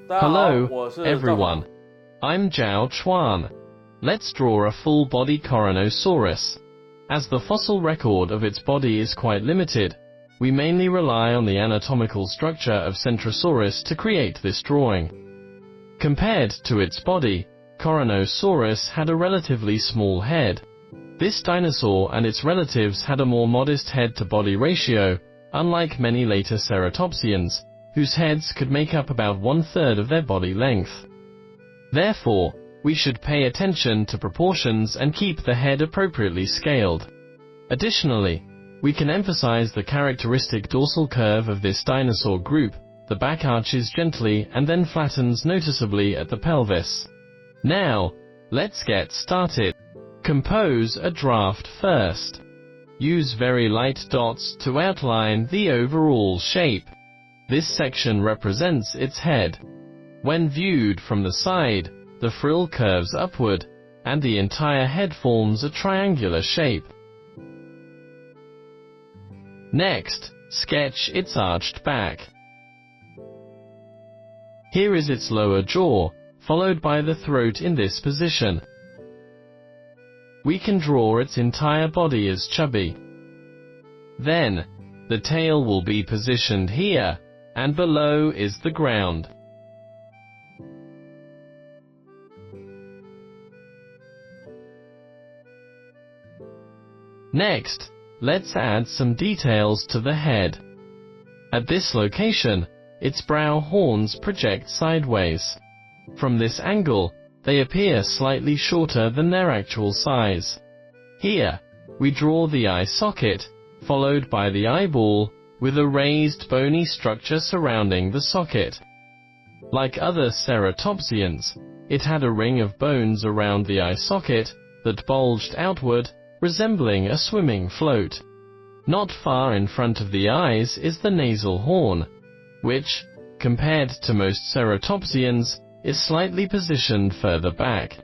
Hello, everyone. I'm ZHAO Chuang. Let's draw a full-body Coronosaurus. As the fossil record of its body is quite limited, we mainly rely on the anatomical structure of Centrosaurus to create this drawing. Compared to its body, Coronosaurus had a relatively small head. This dinosaur and its relatives had a more modest head-to-body ratio, unlike many later ceratopsians, whose heads could make up about 1/3 of their body length. Therefore, we should pay attention to proportions and keep the head appropriately scaled. Additionally, we can emphasize the characteristic dorsal curve of this dinosaur group. The back arches gently and then flattens noticeably at the pelvis. Now, let's get started. Compose a draft first. Use very light dots to outline the overall shape. This section represents its head. When viewed from the side, the frill curves upward, and the entire head forms a triangular shape. Next, sketch its arched back. Here is its lower jaw, followed by the throat in this position. We can draw its entire body as chubby. Then, the tail will be positioned here, and below is the ground. Next, let's add some details to the head. At this location, its brow horns project sideways. From this angle, they appear slightly shorter than their actual size. Here, we draw the eye socket, followed by the eyeball, with a raised bony structure surrounding the socket. Like other ceratopsians, it had a ring of bones around the eye socket that bulged outward, resembling a swimming float. Not far in front of the eyes is the nasal horn, which, compared to most ceratopsians, is slightly positioned further back.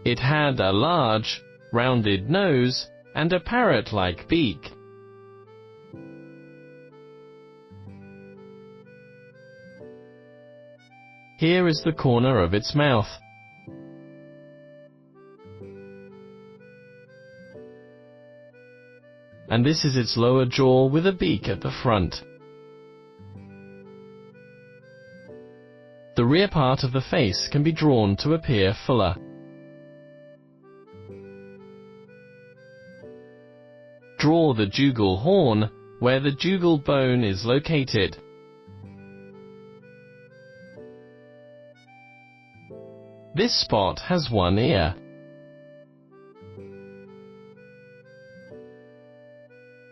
It had a large, rounded nose, and a parrot-like beak. Here is the corner of its mouth. And this is its lower jaw with a beak at the front. The rear part of the face can be drawn to appear fuller. Draw the jugal horn, where the jugal bone is located. This spot has one ear.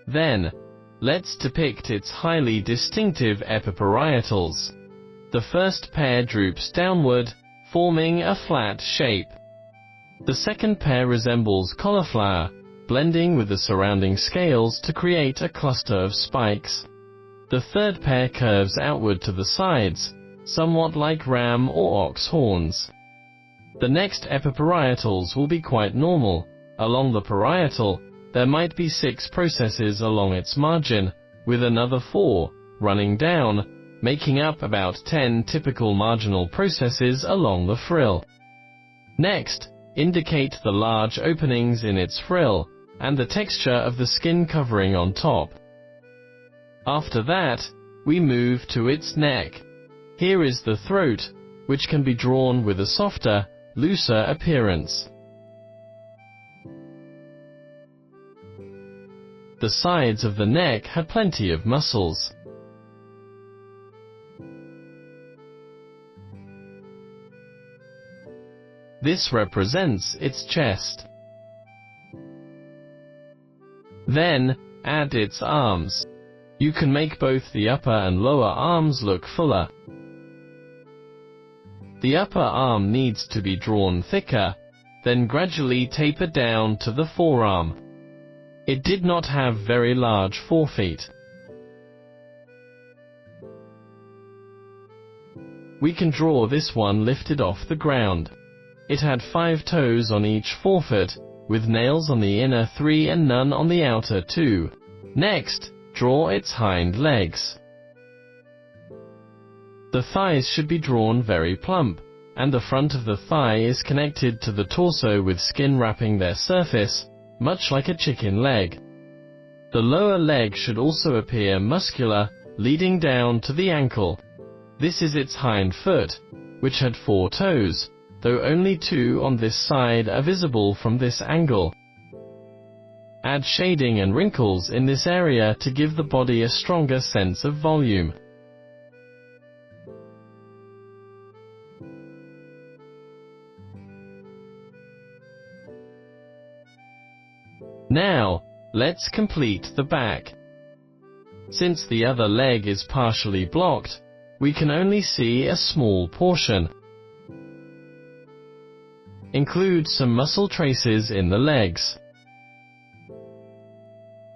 Then, let's depict its highly distinctive epiparietals. The first pair droops downward, forming a flat shape. The second pair resembles cauliflower, blending with the surrounding scales to create a cluster of spikes. The third pair curves outward to the sides, somewhat like ram or ox horns. The next epiparietals will be quite normal. Along the parietal, there might be 6 processes along its margin, with another 4 running down, making up about 10 typical marginal processes along the frill. Next, indicate the large openings in its frill, and the texture of the skin covering on top. After that, we move to its neck. Here is the throat, which can be drawn with a softer, looser appearance. The sides of the neck had plenty of muscles. This represents its chest. Then, add its arms. You can make both the upper and lower arms look fuller. The upper arm needs to be drawn thicker, then gradually taper down to the forearm. It did not have very large forefeet. We can draw this one lifted off the ground. It had 5 toes on each forefoot, with nails on the inner 3 and none on the outer 2. Next, draw its hind legs. The thighs should be drawn very plump, and the front of the thigh is connected to the torso with skin wrapping their surface, much like a chicken leg. The lower leg should also appear muscular, leading down to the ankle. This is its hind foot, which had 4 toes, though only 2 on this side are visible from this angle. Add shading and wrinkles in this area to give the body a stronger sense of volume. Now, let's complete the back. Since the other leg is partially blocked, we can only see a small portion. Include some muscle traces in the legs.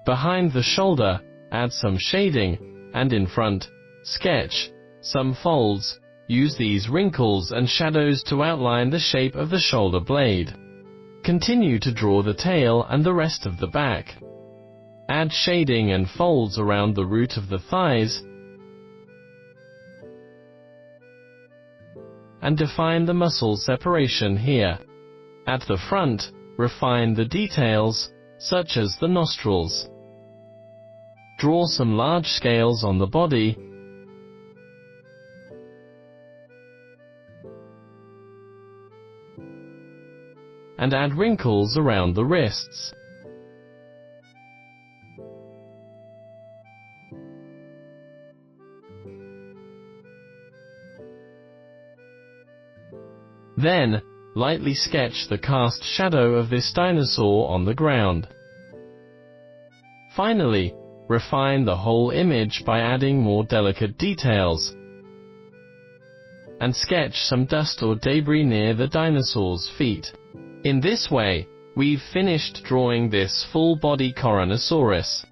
Behind the shoulder, add some shading, and in front, sketch some folds. Use these wrinkles and shadows to outline the shape of the shoulder blade. Continue to draw the tail and the rest of the back. Add shading and folds around the root of the thighs, and define the muscle separation here. At the front, refine the details, such as the nostrils. Draw some large scales on the body, and add wrinkles around the wrists. Then, lightly sketch the cast shadow of this dinosaur on the ground. Finally, refine the whole image by adding more delicate details, and sketch some dust or debris near the dinosaur's feet. In this way, we've finished drawing this full-body Coronosaurus.